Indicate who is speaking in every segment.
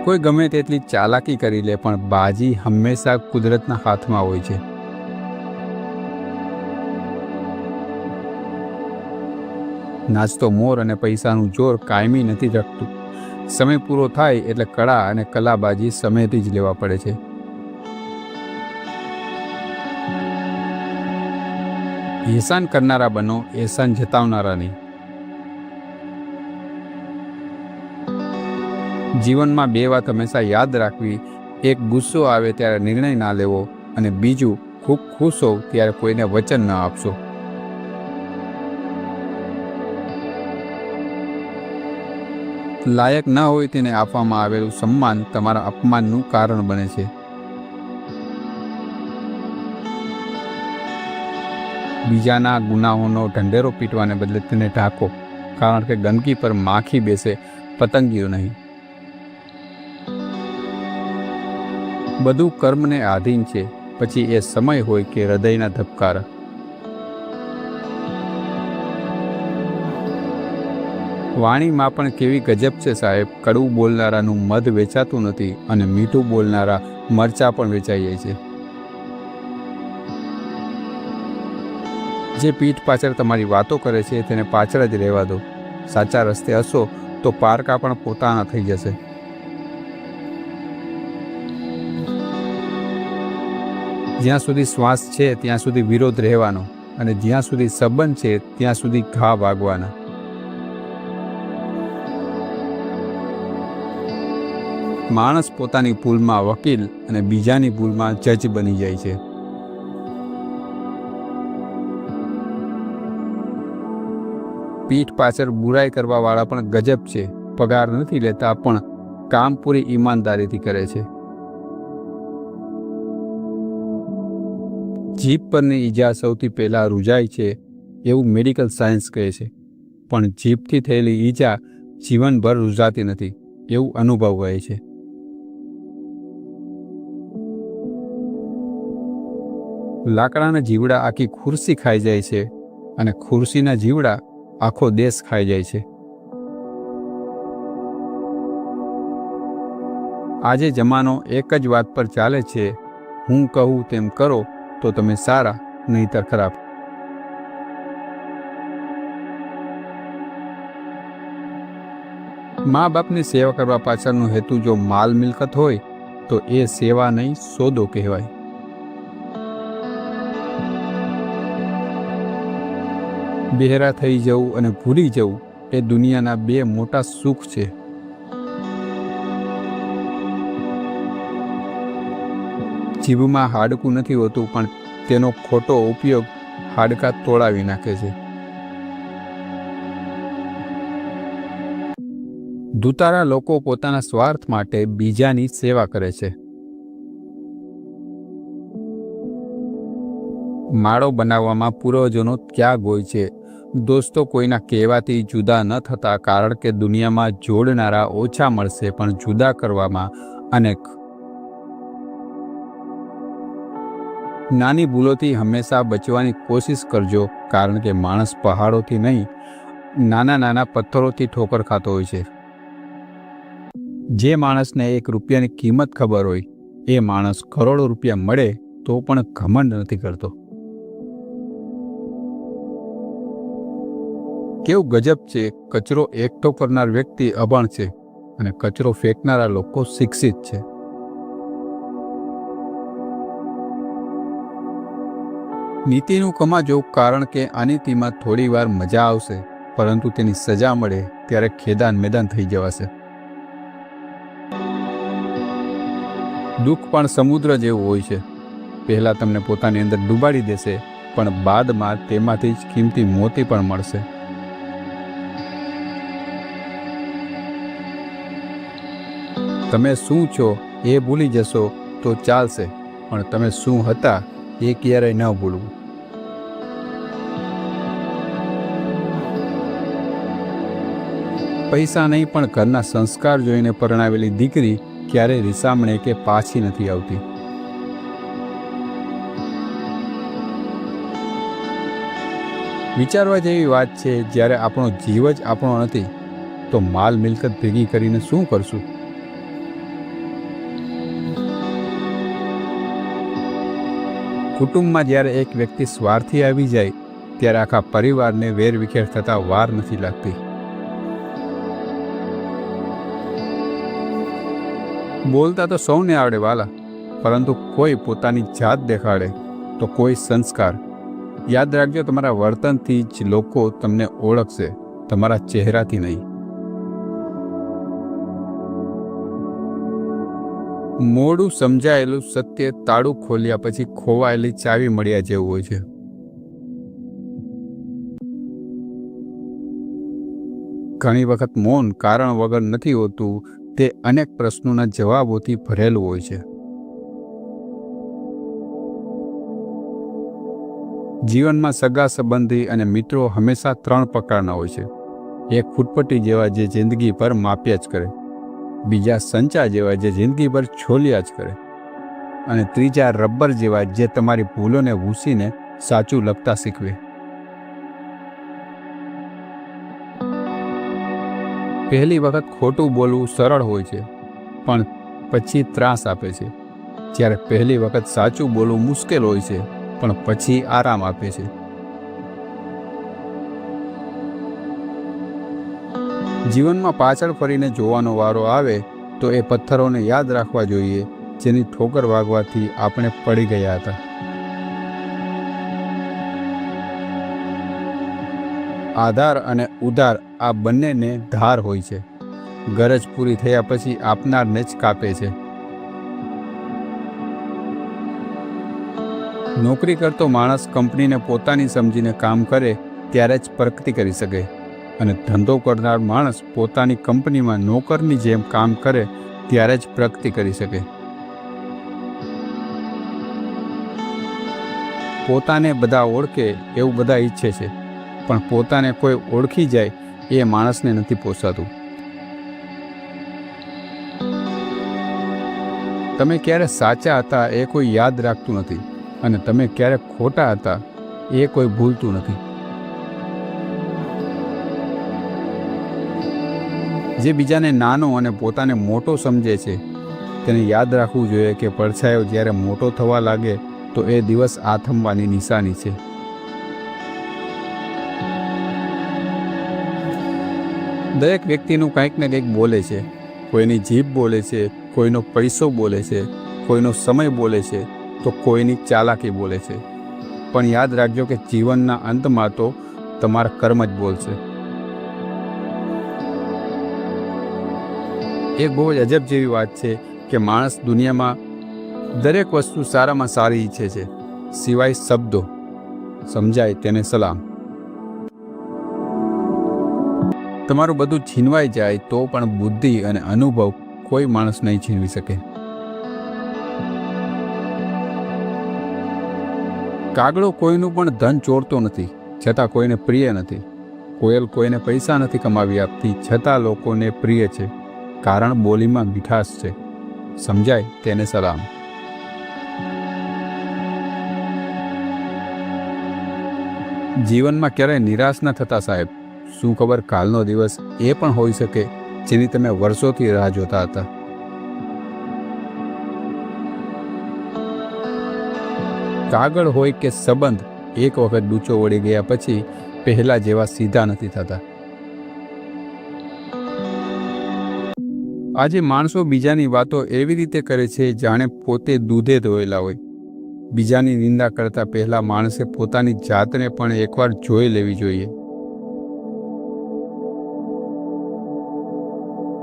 Speaker 1: કોઈ ગમે તેટલી ચાલાકી કરી લે પણ બાજી હંમેશા કુદરતના હાથમાં હોય છે. નાચતો મોર અને પૈસાનું જોર કાયમી નથી રાખતું. સમય પૂરો થાય એટલે કળા અને કલાબાજી સમયથી જ લેવા પડે છે. એહસાન કરનારા બનો, એહસાન જતાવનારા નહીં. જીવનમાં બે વાત હંમેશા યાદ રાખવી. એક, ગુસ્સો આવે ત્યારે નિર્ણય ના લેવો, અને બીજું, ખૂબ ખુશ હોવ ત્યારે કોઈને વચન ન આપશો. લાયક ન હોય તેને આપવામાં આવેલું સન્માન તમારા અપમાનનું કારણ બને છે. બીજાના ગુનાહોનો ઢંઢેરો પીટવાને બદલે તેને ઢાંકો, કારણ કે ગંદકી પર માખી બેસે, પતંગિયો નહીં. બધું કર્મને આધીન છે, પછી એ સમય હોય કે હૃદયના ધબકારા. વાણીમાં પણ કેવી ગજબ છે સાહેબ. કડવું બોલનારાનું મધ વેચાતું નથી અને મીઠું બોલનારા મરચાં પણ વેચાઈ જાય છે. જે પીઠ પાછળ તમારી વાતો કરે છે તેને પાછળ જ રહેવા દો. સાચા રસ્તે હશો તો પારકા પણ પોતાના થઈ જશે. જ્યાં સુધી શ્વાસ છે ત્યાં સુધી વિરોધ રહેવાનો, અને જ્યાં સુધી સંબંધ છે ત્યાં સુધી ઘા વાગવાના. માણસ પોતાની ભૂલમાં વકીલ અને બીજાની ભૂલમાં જજ બની જાય છે. પીઠ પાછળ બુરાઈ કરવા વાળા પણ ગજબ છે. પગાર નથી લેતા પણ કામ પૂરી ઈમાનદારીથી કરે છે. જીભ પરની ઈજા સૌથી પહેલા રૂજાય છે એવું મેડિકલ સાયન્સ કહે છે, પણ જીભથી થયેલી ઈજા જીવનભર રૂજાતી નથી એવું અનુભવ કહે છે. લાકડાના જીવડા આખી ખુરશી ખાઈ જાય છે અને ખુરશીના જીવડા આખો દેશ ખાઈ જાય છે. આજે જમાનો એક જ વાત પર ચાલે છે, હું કહું તેમ કરો તો તમે સારા, નહીંતર ખરાબ. મા બાપની સેવા કરવા પાછળનો હેતુ જો માલ મિલકત હોય તો એ સેવા નહીં, સોદો કહેવાય. બહેરા થઈ જવું અને ભૂલી જવું એ દુનિયાના બે મોટા સુખ છે. જીભમાં હાડકું નથી હોતું, પણ તેનો ખોટો ઉપયોગ હાડકાં તોડાવી નાખે છે. દુતારા લોકો પોતાના સ્વાર્થ માટે બીજાની સેવા કરે છે. માળો બનાવવામાં પૂર્વજોનો ત્યાગ હોય છે. દોસ્તો કોઈના કહેવાથી જુદા ન થતા, કારણ કે દુનિયામાં જોડનારા ઓછા મળશે પણ જુદા કરવામાં અનેક. નાની ભૂલોથી હંમેશા બચવાની કોશિશ કરજો, કારણ કે માણસ પહાડોથી નહીં, નાના નાના પથ્થરોથી ઠોકર ખાતો હોય છે. જે માણસને ₹1 ની કિંમત ખબર હોય એ માણસ કરોડો રૂપિયા મળે તો પણ ઘમંડ નથી કરતો. કેવું ગજબ છે, કચરો એકઠો કરનાર વ્યક્તિ અભણ છે અને કચરો ફેંકનારા લોકો શિક્ષિત છે. નીતિનું કમાજો, કારણ કે અનીતિમાં થોડી વાર મજા આવશે, પરંતુ તેની સજા મળે ત્યારે ખેદાન મેદાન થઈ જવાશે. દુઃખ પણ સમુદ્ર જેવું હોય છે. પહેલા તમને પોતાની અંદર ડૂબાડી દેશે, પણ બાદમાં તેમાંથી જ કિંમતી મોતી પણ મળશે. તમે શું છો એ ભૂલી જશો તો ચાલશે, પણ તમે શું હતા એ ક્યારેય ન ભૂલવું. પૈસા નહીં પણ ઘરના સંસ્કાર જોઈને પરણાવેલી દીકરી ક્યારેય રીસામણે કે પાછી નથી આવતી. વિચારવા જેવી વાત છે, જ્યારે આપણો જીવ જ આપણો નથી તો માલ મિલકત ભેગી કરીને શું કરશું? કુટુંબમાં જ્યારે એક વ્યક્તિ સ્વાર્થી આવી જાય ત્યારે આખા પરિવારને વેરવિખેર થતા વાર નથી લાગતી. બોલતા તો સૌને આવડે વાલા, પરંતુ કોઈ પોતાની જાત દેખાડે તો કોઈ સંસ્કાર. યાદ રાખજો, તમારા વર્તનથી જ લોકો તમને ઓળખશે, તમારા ચહેરાથી નહીં. મોડું સમજાયેલું સત્ય તાળું ખોલ્યા પછી ખોવાયેલી ચાવી મળ્યા જેવું હોય છે. ઘણી વખત મૌન કારણ વગર નથી હોતું, તે અનેક પ્રશ્નોના જવાબોથી ભરેલું હોય છે. જીવનમાં સગા સંબંધી અને મિત્રો હંમેશા 3 પ્રકારના હોય છે. એક ફૂટપટ્ટી જેવા જે જિંદગી પર માપ્યા જ કરે, બીજા સંચા જેવા જે જિંદગી પર છોલ્યા જ કરે, અને ત્રીજા રબર જેવા જે તમારી ભૂલોને ભૂંસીને સાચું લખતા શીખવે. પહેલી વખત ખોટું બોલવું સરળ હોય છે, પણ પછી ત્રાસ આપે છે. જ્યારે પહેલી વખત સાચું બોલવું મુશ્કેલ હોય છે, પણ પછી આરામ આપે છે. જીવનમાં પાછળ ફરીને જોવાનો વારો આવે તો એ પથ્થરોને યાદ રાખવા જોઈએ જેની ઠોકર વાગવાથી આપણે પડી ગયા હતા. આધાર અને ઉધાર આ બંનેને ધાર હોય છે. ગરજ પૂરી થયા પછી આપનારને જ કાપે છે. નોકરી કરતો માણસ કંપનીને પોતાની સમજીને કામ કરે ત્યારે જ પ્રગતિ કરી શકે, અને ધંધો કરનાર માણસ પોતાની કંપનીમાં નોકરની જેમ કામ કરે ત્યારે જ પ્રગતિ કરી શકે. પોતાને બધા ઓળખે એવું બધા ઈચ્છે છે, પણ પોતાને કોઈ ઓળખી જાય એ માણસને નથી પોસાતું. તમે ક્યારે સાચા હતા એ કોઈ યાદ રાખતું નથી, અને તમે ક્યારે ખોટા હતા એ કોઈ ભૂલતું નથી. જે બીજાને નાનો અને પોતાને મોટો સમજે છે તેને યાદ રાખવું જોઈએ કે પડછાયો જ્યારે મોટો થવા લાગે તો એ દિવસ આથમવાની નિશાની છે. દરેક વ્યક્તિનું કંઈક ને કંઈક બોલે છે. કોઈની જીભ બોલે છે, કોઈનો પૈસો બોલે છે, કોઈનો સમય બોલે છે, તો કોઈની ચાલાકી બોલે છે. પણ યાદ રાખજો કે જીવનના અંતમાં તો તમારા કર્મ જ બોલશે. એક બહુ જ અજબ જેવી વાત છે કે માણસ દુનિયામાં દરેક વસ્તુ સારામાં સારી ઈચ્છે છે, સિવાય શબ્દો. સમજાય તેને સલામ. તમારું બધું છીનવાઈ જાય તો પણ બુદ્ધિ અને અનુભવ કોઈ માણસ નહીં છીનવી શકે. કાગડો કોઈનું પણ ધન ચોરતો નથી, છતાં કોઈને પ્રિય નથી. કોયલ કોઈને પૈસા નથી કમાવી આપતી, છતાં લોકોને પ્રિય છે, કારણ બોલીમાં મીઠાશ છે. સમજાય તેને સલામ. જીવનમાં ક્યારેય નિરાશ ન થતા સાહેબ. શું ખબર કાલનો દિવસ એ પણ હોઈ શકે જેની તમે વર્ષોથી રાહ જોતા હતા. કાગળ હોય કે સંબંધ, એક વખત ડૂચો વળી ગયા પછી પહેલા જેવા સીધા નથી થતા. આજે માણસો બીજાની વાતો એવી રીતે કરે છે જાણે પોતે દૂધે ધોયેલા હોય. બીજાની નિંદા કરતા પહેલા માણસે પોતાની જાતને પણ એકવાર જોઈ લેવી જોઈએ.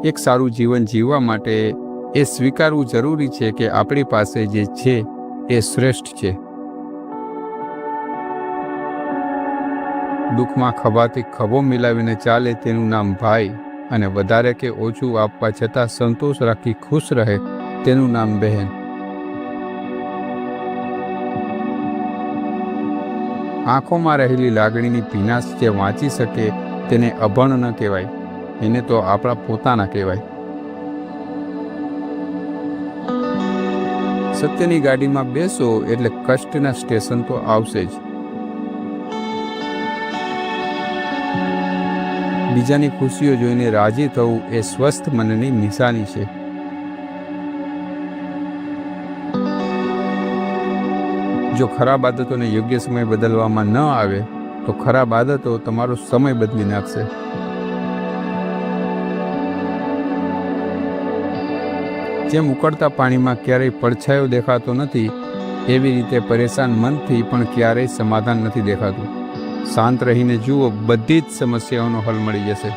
Speaker 1: એક સારું જીવન જીવવા માટે એ સ્વીકારવું જરૂરી છે કે આપણી પાસે જે છે એ શ્રેષ્ઠ છે. દુઃખમાં ખભાથી ખભો મિલાવીને ચાલે તેનું નામ ભાઈ, અને વધારે કે ઓછું આપવા છતાં સંતોષ રાખી ખુશ રહે તેનું નામ બહેન. આંખોમાં રહેલી લાગણીની ભીનાશ જે વાંચી શકે તેને અભણ ન કહેવાય, એને તો આપણા પોતાના કહેવાય. સત્યની ગાડીમાં બેસો એટલે કષ્ટના સ્ટેશન તો આવશે જ. બીજાની ખુશીઓ જોઈને રાજી થવું એ સ્વસ્થ મનની નિશાની છે. જો ખરાબ આદતોને યોગ્ય સમય બદલવામાં ન આવે તો ખરાબ આદતો તમારો સમય બદલી નાખશે. જેમ ઉકળતા પાણીમાં ક્યારેય પડછાયો દેખાતો નથી, એવી રીતે પરેશાન મનથી પણ ક્યારેય સમાધાન નથી દેખાતું. શાંત રહીને જુઓ, બધી જ સમસ્યાઓનો હલ મળી જશે.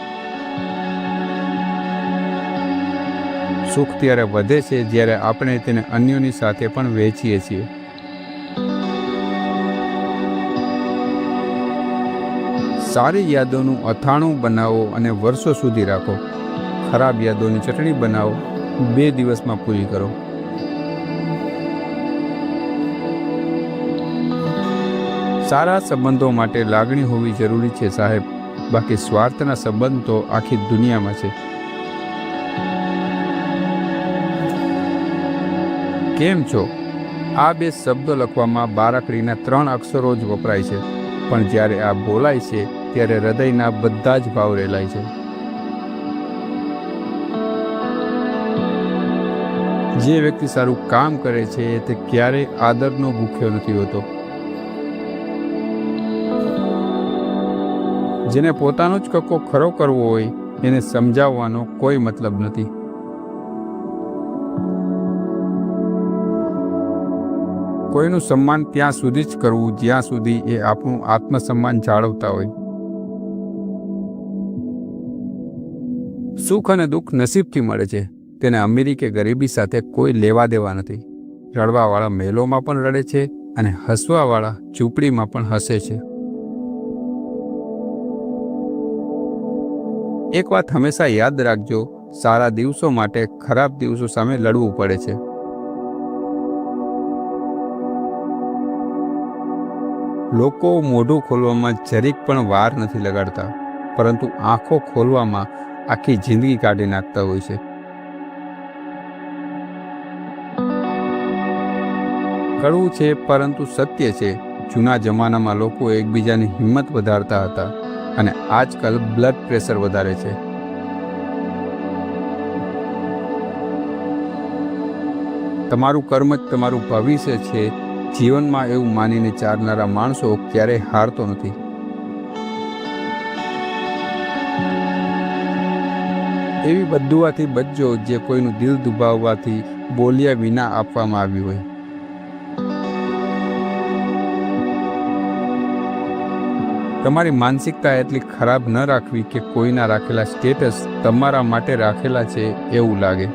Speaker 1: સુખ ત્યારે વધે છે જ્યારે આપણે તેને અન્યોની સાથે પણ વહેંચીએ છીએ. સારી યાદોનું અથાણું બનાવો અને વર્ષો સુધી રાખો. ખરાબ યાદોની ચટણી બનાવો, 2 દિવસમાં પૂરી કરો. સારા સંબંધો માટે લાગણી હોવી જરૂરી છે સાહેબ, બાકી સ્વાર્થના સંબંધ તો આખી દુનિયામાં છે. કેમ છો? આ 2 શબ્દો લખવામાં બારાકડીના 3 અક્ષરો જ વપરાય છે, પણ જ્યારે આ બોલાય છે ત્યારે હૃદયના બધા જ ભાવ રેલાય છે. જે વ્યક્તિ સારું કામ કરે છે તે ક્યારેય આદરનો ભૂખ્યો નથી હોતો. જેને પોતાનો જ કક્કો ખરો કરવો હોય એને સમજાવવાનો કોઈ મતલબ નથી. કોઈનું સન્માન ત્યાં સુધી જ કરવું જ્યાં સુધી એ આપણું આત્મસન્માન જાળવતા હોય. સુખ અને દુઃખ નસીબથી મળે છે, તેને અમીરી કે ગરીબી સાથે કોઈ લેવા દેવા નથી. રડવાવાળા મહેલોમાં પણ રડે છે અને હસવાવાળા ઝૂંપડીમાં પણ હસે છે. એક વાત હંમેશા યાદ રાખજો, સારા દિવસો માટે ખરાબ દિવસો સામે લડવું પડે છે. લોકો મોઢું ખોલવામાં જરીક પણ વાર નથી લગાડતા, પરંતુ આંખો ખોલવામાં આખી જિંદગી કાઢી નાખતા હોય છે. કડવું છે પરંતુ સત્ય છે. જૂના જમાનામાં લોકો એકબીજાની હિંમત વધારતા હતા અને આજકાલ બ્લડ પ્રેશર વધારે છે. તમારું કર્મ જ તમારું ભવિષ્ય છે. જીવનમાં એવું માનીને ચાલનારા માણસો ક્યારેય હારતો નથી. એવી બદદુઆથી બચજો જે કોઈનું દિલ દુભાવવાથી બોલ્યા વિના આપવામાં આવી હોય. તમારી માનસિકતા એટલી ખરાબ ન રાખવી કે કોઈના રાખેલા સ્ટેટસ તમારા માટે રાખેલા છે એવું લાગે.